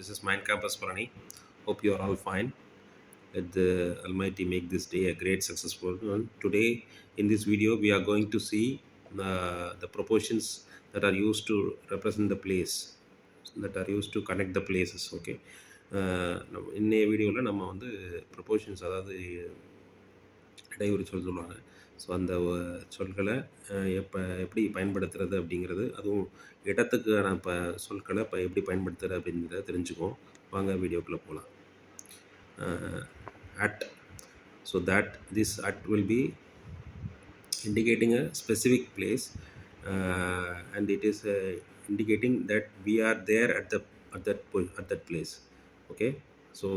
This is Mind Campus Prani. Hope you are all fine. Let the Almighty make this day a great successful one. Today, in this video, we are going to see the proportions that are used to represent the place, that are used to connect the places. Okay. இன்னைய வீடியோவில் நம்ம வந்து proportions, அதாவது இடையூறு சொல் சொல்லுவாங்க. So அந்த சொல்களை எப்படி பயன்படுத்துறது அப்படிங்கிறது, அதுவும் இடத்துக்கான சொற்களை எப்படி பயன்படுத்துறது அப்படிங்கிறத தெரிஞ்சுக்குவோம். வாங்க வீடியோக்குள்ளே போகலாம். At, so that this at will be indicating a specific place, and it is indicating that we are there at that place. Okay, so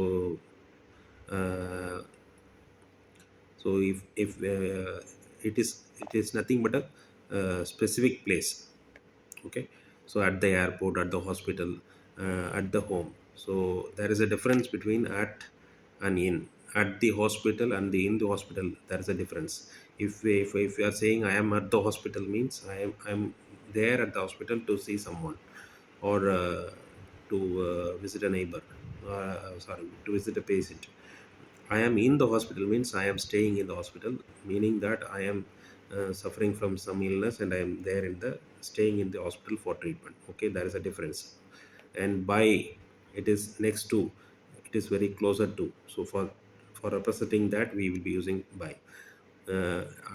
if it is nothing but a specific place. Okay, so at the airport, at the hospital, at the home. So there is a difference between at and in. At the hospital and in the hospital, there is a difference. If you are saying I am at the hospital, means I am there at the hospital to see someone, or to visit a neighbor, to visit a patient. I am in the hospital means I am staying in the hospital, meaning that I am suffering from some illness and I am there in the staying in the hospital for treatment. Okay, there is a difference. And by, it is next to, it is very closer to. So for representing that, we will be using by.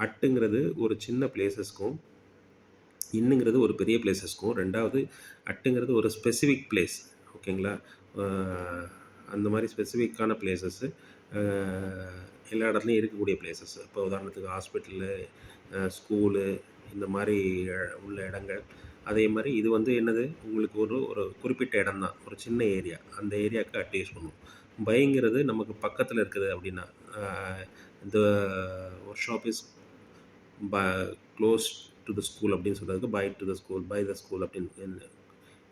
அட்டுங்கிறது ஒரு சின்ன பிளேசஸ்க்கும், இன்னுங்கிறது ஒரு பெரிய பிளேசஸ்க்கும். ரெண்டாவது, அட்டுங்கிறது ஒரு specific place. ஓகேங்களா? அந்த மாதிரி ஸ்பெசிஃபிக்கான places எல்லா இடத்துலையும் இருக்கக்கூடிய பிளேசஸ். இப்போ உதாரணத்துக்கு ஹாஸ்பிட்டலு, ஸ்கூலு, இந்த மாதிரி உள்ள இடங்கள். அதே மாதிரி இது வந்து என்னது, உங்களுக்கு ஒரு குறிப்பிட்ட இடம் தான், ஒரு சின்ன ஏரியா, அந்த ஏரியாவுக்கு அட்டு யூஸ் பண்ணுவோம். பைங்கிறது நமக்கு பக்கத்தில் இருக்குது அப்படின்னா, இந்த workshop is close to the school அப்படின்னு சொல்கிறதுக்கு by to the school, by the school அப்படின்னு,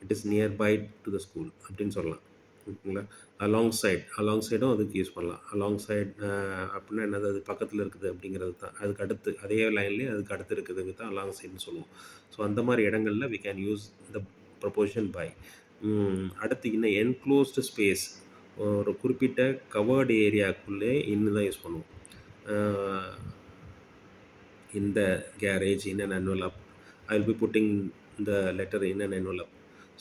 it is near by to the school அப்படின்னு சொல்லலாம். ஓகேங்களா? அலாங் சைடும் அதுக்கு யூஸ் பண்ணலாம். அலாங் சைட் அப்படின்னா என்னது, அது பக்கத்தில் இருக்குது அப்படிங்கிறது தான். அதுக்கு அடுத்து அதே லைன்லேயே அதுக்கு அடுத்து இருக்கிறதுக்கு தான் அலாங் சைடுன்னு சொல்லுவோம். ஸோ அந்த மாதிரி இடங்களில் we can use the preposition by. அடுத்து இன்னும் என்க்ளோஸ்டு ஸ்பேஸ், ஒரு குறிப்பிட்ட கவர்டு ஏரியாவுக்குள்ளே இன்னும் தான் யூஸ் பண்ணுவோம். இந்த garage in an envelope, I will be putting the letter in an envelope.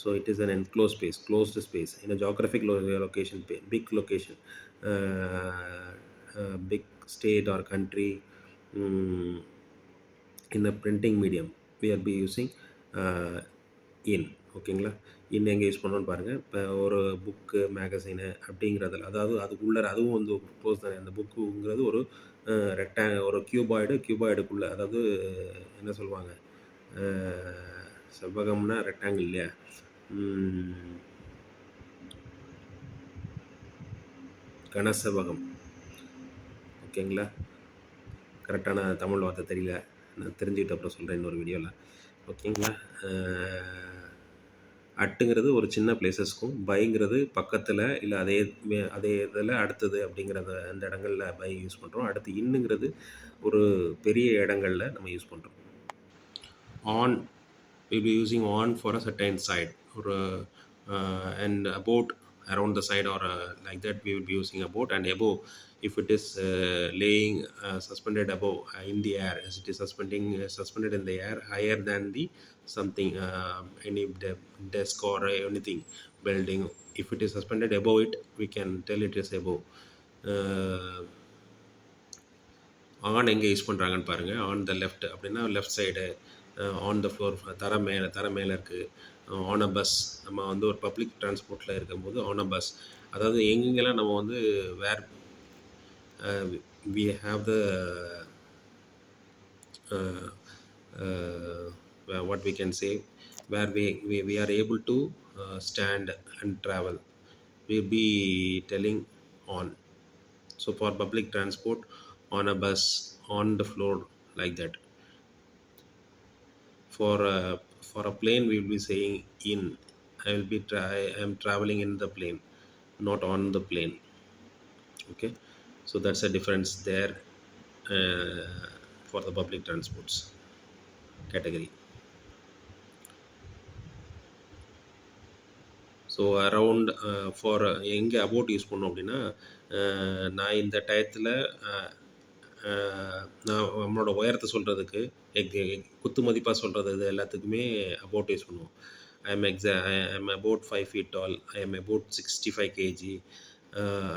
So it is an enclosed space, closed space in a geographic location, big location, big state or country. In a printing medium, we will be using in. ஓகேங்களா? இன்னும் எங்கே use பண்ணோன்னு பாருங்கள். இப்போ ஒரு book, மேகசைனு அப்படிங்கிறதுல, அதாவது அதுக்குள்ளே அதுவும் வந்து க்ளோஸ் தானே. அந்த புக்குங்கிறது ஒரு ஒரு கியூபாய்டுக்குள்ளே, அதாவது என்ன சொல்லுவாங்க, செவ்வகம்னா ரெக்டாங்கிள் இல்லையா, கனசெவ்வகம். ஓகேங்களா? கரெக்டான தமிழ் வார்த்தை தெரியல, நான் தெரிஞ்சுக்கிட்ட அப்புறம் சொல்கிறேன் இன்னொரு வீடியோவில். ஓகேங்களா? அட்டுங்கிறது ஒரு சின்ன பிளேசஸ்க்கும், பைங்கிறது பக்கத்தில் இல்லை அதே இதில் அடுத்தது அப்படிங்கிறத அந்த இடங்களில் பை யூஸ் பண்ணுறோம். அடுத்து இன்னுங்கிறது ஒரு பெரிய இடங்களில் நம்ம யூஸ் பண்ணுறோம். On, we'll be using on for a certain side, or and about around the side, or like that we will be using about. And above, if it is laying suspended above in the air, as it is suspended in the air higher than the something, any desk or anything, building, if it is suspended above it, we can tell it is above. On எங்கே use பண்ணுறாங்கன்னு பாருங்கள். On the left அப்படின்னா left side, on the floor, தர மேலே இருக்குது. On a bus, நம்ம வந்து ஒரு பப்ளிக் டிரான்ஸ்போர்ட்டில் இருக்கும்போது ஆன் அ பஸ், அதாவது எங்கெங்கெல்லாம் நம்ம வந்து வேர் we have the what we can say, where we are able to stand and travel, we'll be telling on. So for public transport, on a bus, on the floor, like that. For a plane, we will be saying in. I am traveling in the plane, not on the plane. Okay, so that's a difference there for the public transports category. So around for எங்கே about use பண்ணோம் அப்படின்னா, நான் இந்த டயத்தில் நான் நம்மளோட உயரத்த சொல்றதுக்கு, குத்து மதிப்பா சொல்றது இது எல்லாத்துக்குமே அபவுட் யூஸ் பண்ணுவோம். I am about 5 feet tall, I am about 65 KG,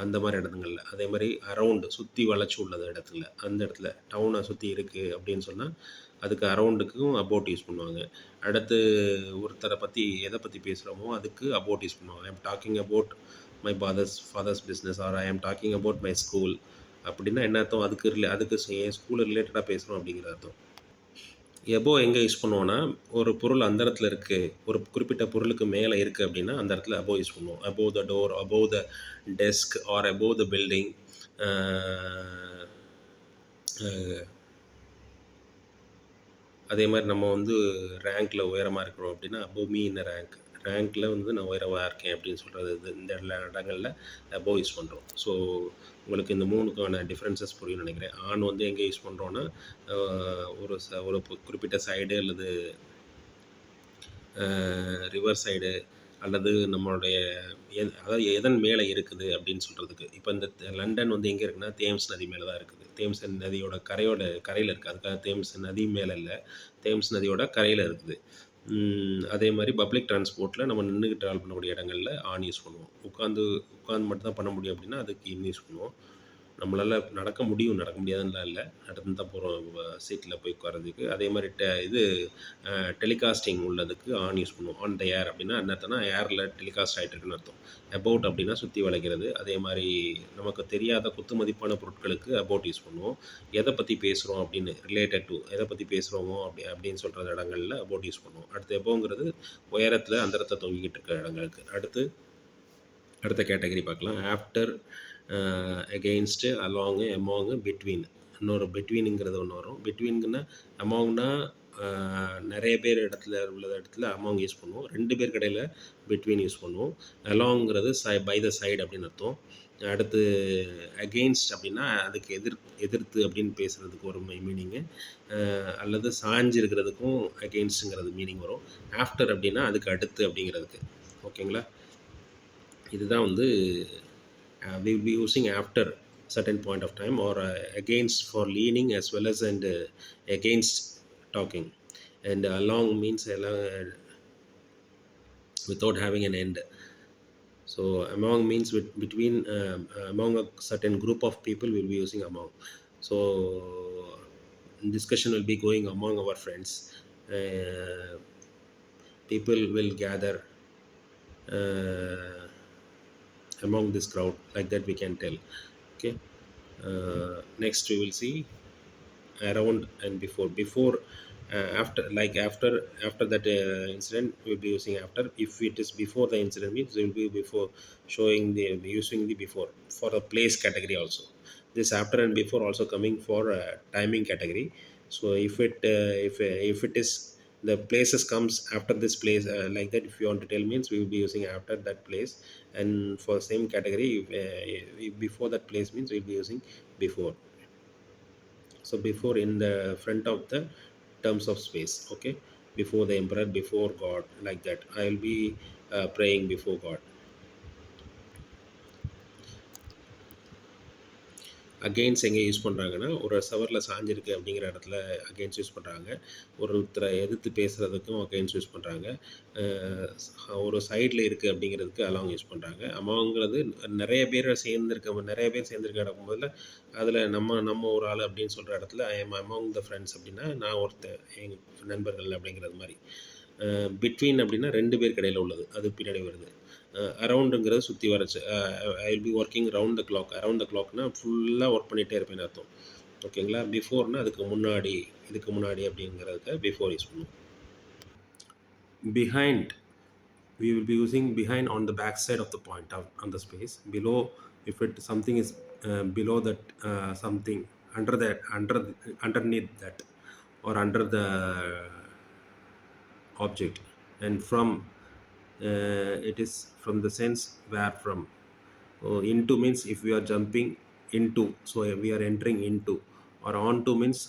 அந்த மாரி இடத்துங்கள்ல. அதே மாரி அரவுண்ட் சுத்தி வளைச்சு உள்ளது இடத்துல, அந்த இடத்துல டவுன சுத்தி இருக்கு அப்படின்னு சொன்னா, அதுக்கு அரவுண்டுக்கும் அபவுட் யூஸ் பண்ணுவாங்க. அடுத்து ஒருத்தர பத்தி எத பத்தி பேசுறோமோ, அதுக்கு அபவுட் யூஸ் பண்ணுவாங்க. I am talking about my father's business or I am talking about my school. அப்படின்னா என்ன அர்த்தம்? அதுக்கு என் ஸ்கூல் ரிலேட்டடா பேசுறோம் அப்படிங்கிற அர்த்தம். எபோவ் எங்கே யூஸ் பண்ணுவோம்னா, ஒரு பொருள் அந்த இடத்துல இருக்கு. ஒரு குறிப்பிட்ட பொருளுக்கு மேல இருக்கு அப்படின்னா, அந்த இடத்துல அபோவ் யூஸ் பண்ணுவோம். Above the door, above the desk or above the building. அ அ அதே மாரி நம்ம வந்து ரேங்க்ல உயரமா இருக்கிறோம் அப்படின்னா, above me in a rank. ரேங்க்ல வந்து நான் உயரமா இருக்கேன் அப்படின்னு சொல்றது இது. இந்த இடங்கள்ல அபோவ் யூஸ் பண்றோம். ஸோ உங்களுக்கு இந்த 3க்கான டிஃபரன்சஸ் புரியும்னு நெனைக்கிறேன். ஆன் வந்து எங்கே யூஸ் பண்றோம்னா, அ ஒரு குறிப்பிட்ட சைடு அல்லது ரிவர் சைடு அல்லது நம்மளுடைய அதாவது எதன் மேலே இருக்குது அப்படின்னு சொல்கிறதுக்கு. இப்போ இந்த லண்டன் வந்து எங்கே இருக்குன்னா, தேம்ஸ் நதி மேலே தான் இருக்குது. தேம்ஸ் நதியோட கரையில் இருக்குது. அதுக்காக தேம்ஸ் நதி மேலே இல்லை, தேம்ஸ் நதியோட கரையில் இருக்குது. அதே மாதிரி பப்ளிக் டிரான்ஸ்போர்ட்டில் நம்ம நின்றுக்கிட்டு ட்ராவல் பண்ணக்கூடிய இடங்களில் ஆன் யூஸ் பண்ணுவோம். உட்காந்து உட்காந்து மட்டும் தான் பண்ண முடியும் அப்படின்னா அதுக்கு இன் யூஸ் பண்ணுவோம். நம்மளால நடக்க முடியும், நடக்க முடியாதுன்னுலாம் இல்ல. நடந்து தான் போறோம் சீட்ல போய் உட்கார்றதுக்கு. அதே மாரி இது டெலிகாஸ்டிங் உள்ளதுக்கு ஆன் யூஸ் பண்ணுவோம். ஆன் த ஏர் அப்டின்னா என்ன அர்த்தம்னா, ஏர்ல டெலிகாஸ்ட் ஆயிட்டு இருக்குன்னு அர்த்தம். அபவுட் அப்டின்னா சுத்தி வளைக்கிறது. அதே மாரி நமக்கு தெரியாத குத்துமதிப்பான பொருட்களுக்கு அபவுட் யூஸ் பண்ணுவோம். எத பத்தி பேசுறோம் அப்டின்னு ரிலேட்டட் டு எத பத்தி பேசுறோமோ அப்டின்னு சொல்ற இடங்கள்ல அபவுட் யூஸ் பண்ணுவோம். அடுத்து எபோவ்ங்கிறது உயரத்துல அந்தரத்துல தொங்கிக்கிட்டு இருக்க இடங்களுக்கு. அடுத்த கேட்டகரி பார்க்கலாம். After, against, along, among, between. இன்னொரு பிட்வீனுங்கிறது ஒன்று வரும். பிட்வீனுக்குன்னா அமாங்னா நிறைய பேர் உள்ள இடத்துல அமாங் யூஸ் பண்ணுவோம். 2 பேருக்கு இடையில பிட்வீன் யூஸ் பண்ணுவோம். அலாங்கிறது பை த சைடு அப்படின்னு அர்த்தம். அடுத்து அகெயின்ஸ்ட் அப்படின்னா அதுக்கு எதிர்த்து அப்படின்னு பேசுகிறதுக்கு ஒரு மீனிங்கு. அல்லது சாஞ்சு இருக்கிறதுக்கும் அகெயின்ஸ்ட்டுங்கிறது மீனிங் வரும். ஆஃப்டர் அப்படின்னா அதுக்கு அடுத்து அப்படிங்கிறதுக்கு. ஓகேங்களா? இதுதான் வந்து we will be using after certain point of time or against for leaning as well as and against talking, and along means without having an end. So among means between among a certain group of people we'll be using among. So discussion will be going among our friends. People will gather uh, among this crowd, like that we can tell. Okay. Next we will see around and before, after, like after that incident we'll be using after. If it is before the incident means we will be before, showing the using the before for the place category also. This after and before also coming for timing category. So if it is the places comes after this place, like that, if you want to tell means we will be using after that place. And for same category, if before that place means we'll be using before. So before in the front of the terms of space. Okay. Before the emperor, before God, like that I will be praying before God. Against எங்கே use பண்ணுறாங்கன்னா, ஒரு சவரில் சாஞ்சிருக்கு அப்படிங்கிற இடத்துல against use பண்ணுறாங்க. ஒருத்தரை எதிர்த்து பேசுகிறதுக்கும் against use பண்ணுறாங்க. ஒரு சைடில் இருக்குது அப்படிங்கிறதுக்கு அலாங் யூஸ் பண்ணுறாங்க. அமாங்கிறது நிறைய பேர் சேர்ந்துருக்க இடம்போதில் அதில் நம்ம ஒரு ஆள் அப்படின்னு சொல்கிற இடத்துல I am among the friends அப்படின்னா நான் ஒருத்தன் எங்கள் நண்பர்கள் அப்படிங்கிறது மாதிரி. பிட்வீன் அப்படின்னா 2 பேருக்கு இடையில உள்ளது, அது பின்னாடி வருது. அரவுண்டுங்கிறது சுற்றி வரச்சு. I will be working round the clock. Around the கிளாக்னா ஃபுல்லாக ஒர்க் பண்ணிகிட்டே இருப்பேன்னு அர்த்தம். ஓகேங்களா? பிஃபோர்னா அதுக்கு முன்னாடி, இதுக்கு முன்னாடி அப்படிங்கிறதுக்கு பிஃபோர் யூஸ் பண்ணுவோம். Behind, we will be using behind on the back side of the point on the space. Below, if it something is below that, something underneath that or under the object. And from, it is from the sense where from. Into means if we are jumping into, so we are entering into. Or onto means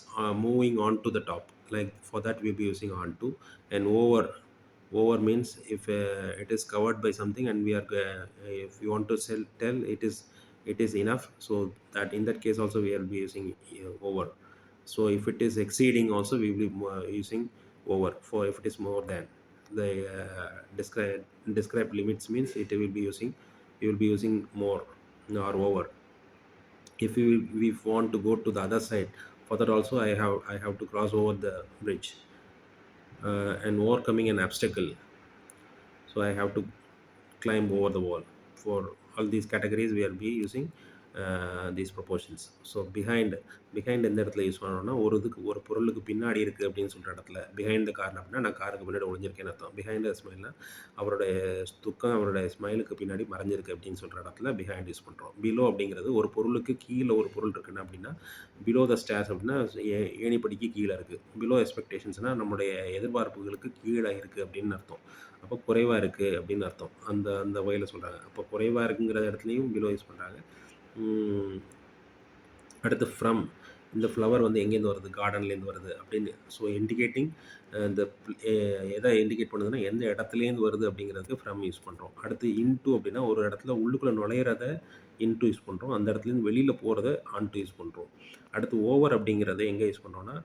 moving on to the top, like for that we'll be using onto. And over, Over means if it is covered by something and we are if you want to tell it is enough, so that in that case also we will be using over. So if it is exceeding also we will be using over. For if it is more than the described limits means it will be using, you will be using more or over. If we want to go to the other side, for that also I have to cross over the bridge, and overcoming an obstacle, so I have to climb over the wall. For all these categories we are be using these proportions. So behind எந்த இடத்துல use பண்ணணும்னா, ஒரு இதுக்கு ஒரு பொருளுக்கு பின்னாடி இருக்குது அப்படின்னு சொல்கிற இடத்துல behind the car அப்படின்னா நான் காருக்கு பின்னாடி ஒளிஞ்சிருக்கேன்னு அர்த்தம். behind the smile அவருடைய துக்கம் அவருடைய ஸ்மைலுக்கு பின்னாடி மறைஞ்சிருக்கு அப்படின்னு சொல்கிற இடத்துல behind யூஸ் பண்ணுறோம். below அப்படிங்கிறது ஒரு பொருளுக்கு கீழே ஒரு பொருள் இருக்குன்னு அப்படின்னா, below the stairs அப்படின்னா ஏணிப்படிக்கு கீழே இருக்குது. below expectationsனால் நம்முடைய எதிர்பார்ப்புகளுக்கு கீழே இருக்குது அப்படின்னு அர்த்தம். அப்போ குறைவாக இருக்குது அப்படின்னு அர்த்தம். அந்த அந்த வகையில் சொல்கிறாங்க. அப்போ குறைவாக இருக்குங்கிற இடத்துலையும் பிலோ யூஸ் பண்ணுறாங்க. அடுத்து ஃப்ரம், இந்த ஃப்ளவர் வந்து எங்கேருந்து வருது, கார்டன்லேருந்து வருது அப்படின்னு. ஸோ இண்டிகேட்டிங் இந்த எதை இண்டிகேட் பண்ணுதுன்னா எந்த இடத்துலேருந்து வருது அப்படிங்கிறதுக்கு ஃப்ரம் யூஸ் பண்ணுறோம். அடுத்து இன்டூ அப்படின்னா ஒரு இடத்துல உள்ளுக்குள்ளே நுழையிறத இன்டூ யூஸ் பண்ணுறோம், அந்த இடத்துலேருந்து வெளியில் போகிறத ஆன்டூ யூஸ் பண்ணுறோம். அடுத்து ஓவர் அப்படிங்கிறத எங்கே யூஸ் பண்ணுறோன்னா,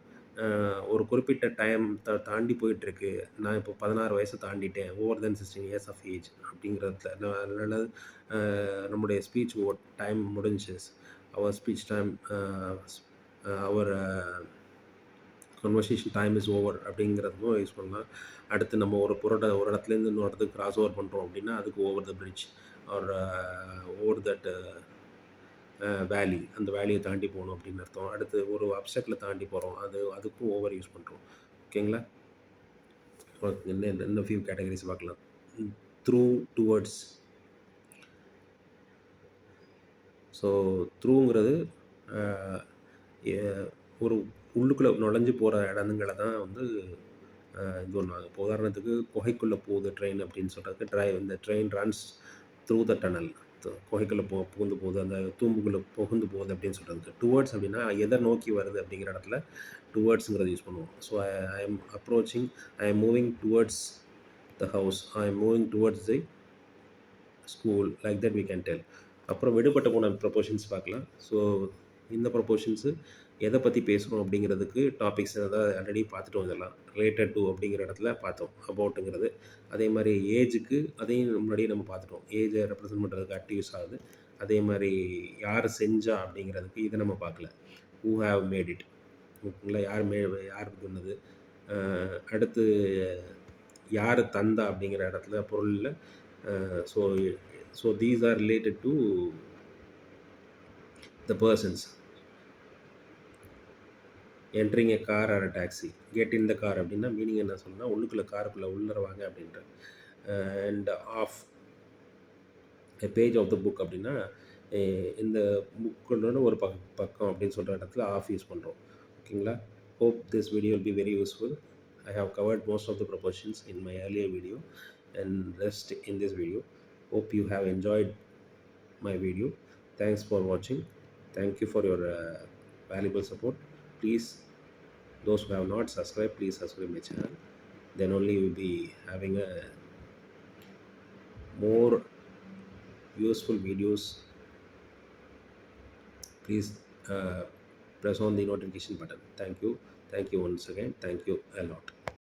ஒரு குறிப்பிட்ட டைம் தாண்டி போயிட்டுருக்கு, நான் இப்போ 16 வயசை தாண்டிட்டேன், over then 16 years of age அப்படிங்கிறதுல அதனால நம்முடைய ஸ்பீச் டைம் முடிஞ்சு, our speech time our conversation time is over அப்படிங்கிறதுக்கும் யூஸ் பண்ணலாம். அடுத்து நம்ம ஒரு ஒரு இடத்துலேருந்து இன்னொரு இடத்துக்கு கிராஸ் ஓவர் பண்ணுறோம் அப்படின்னா அதுக்கு over the bridge or over that வேலி, அந்த வேலியை தாண்டி போகணும் அப்படின்னு அர்த்தம். அடுத்து ஒரு அப்செட்டில் தாண்டி போகிறோம், அதுக்கும் ஓவர் யூஸ் பண்ணுறோம். ஓகேங்களா? இன்னும் ஃபியூ கேட்டகரிஸ் பார்க்கலாம். Through, towards. ஸோ த்ரூங்கிறது ஒரு உள்ளுக்குள்ளே நுழைஞ்சு போகிற இடங்களை தான் வந்து இது ஒன்றுவாங்க. இப்போ உதாரணத்துக்கு குகைக்குள்ளே போகுது ட்ரெயின் அப்படின்னு சொல்கிறதுக்கு இந்த train runs through the tunnel, குகைக்குள்ளே புகுந்து போகுது, அந்த தூம்புக்குள்ளே புகுந்து போகுது அப்படின்னு சொல்கிறதுக்கு. டுவர்ட்ஸ் அப்படின்னா எதை நோக்கி வருது அப்படிங்கிற இடத்துல டுவர்ட்ஸுங்கிறது யூஸ் பண்ணுவோம். So I am approaching, I am moving towards the house, I am moving towards the school, like that we can tell. அப்புறம் விடுபட்ட போன ப்ரொபோஷன்ஸ் பார்க்கலாம். ஸோ இந்த ப்ரொபோஷன்ஸு எதை பற்றி பேசுகிறோம் அப்படிங்கிறதுக்கு டாபிக்ஸ் எதாவது ஆல்ரெடி பார்த்துட்டு வந்துடலாம். ரிலேட்டட் டு அப்படிங்கிற இடத்துல பார்த்தோம் அபவுட்டுங்கிறது. அதே மாதிரி ஏஜுக்கு அதையும் முன்னாடியே நம்ம பார்த்துட்டோம். ஏஜை ரெப்ரசன்ட் பண்ணுறதுக்கு அட் யூஸ் ஆகுது. அதே மாதிரி யார் செஞ்சா அப்படிங்கிறதுக்கு இதை நம்ம பார்க்கல. ஹூ ஹேவ் மேட் இட், ஓகேங்களா? யார் சொன்னது. அடுத்து யார் தந்தா அப்படிங்கிற இடத்துல பொருளில். So these are related to the persons. Entering a car or a taxi, get in the car அப்படின்னா மீனிங் என்ன சொன்னால் உள்ளுக்குள்ளே காருக்குள்ளே உள்ளறவாங்க அப்படின்ற. And of a page of the book அப்படின்னா இந்த புக்கோட ஒரு பக்கம் அப்படின்னு சொல்கிற இடத்துல ஆஃப் யூஸ் பண்ணுறோம். ஓகேங்களா? Hope this video will be very useful. I have covered most of the proportions in my earlier video and rest in this video. Hope you have enjoyed my video. Thanks for watching. Thank you for your valuable support. Please, those who have not subscribed, please subscribe my channel. Then only you will be having a more useful videos. Please press on the notification button. Thank you once again. Thank you a lot.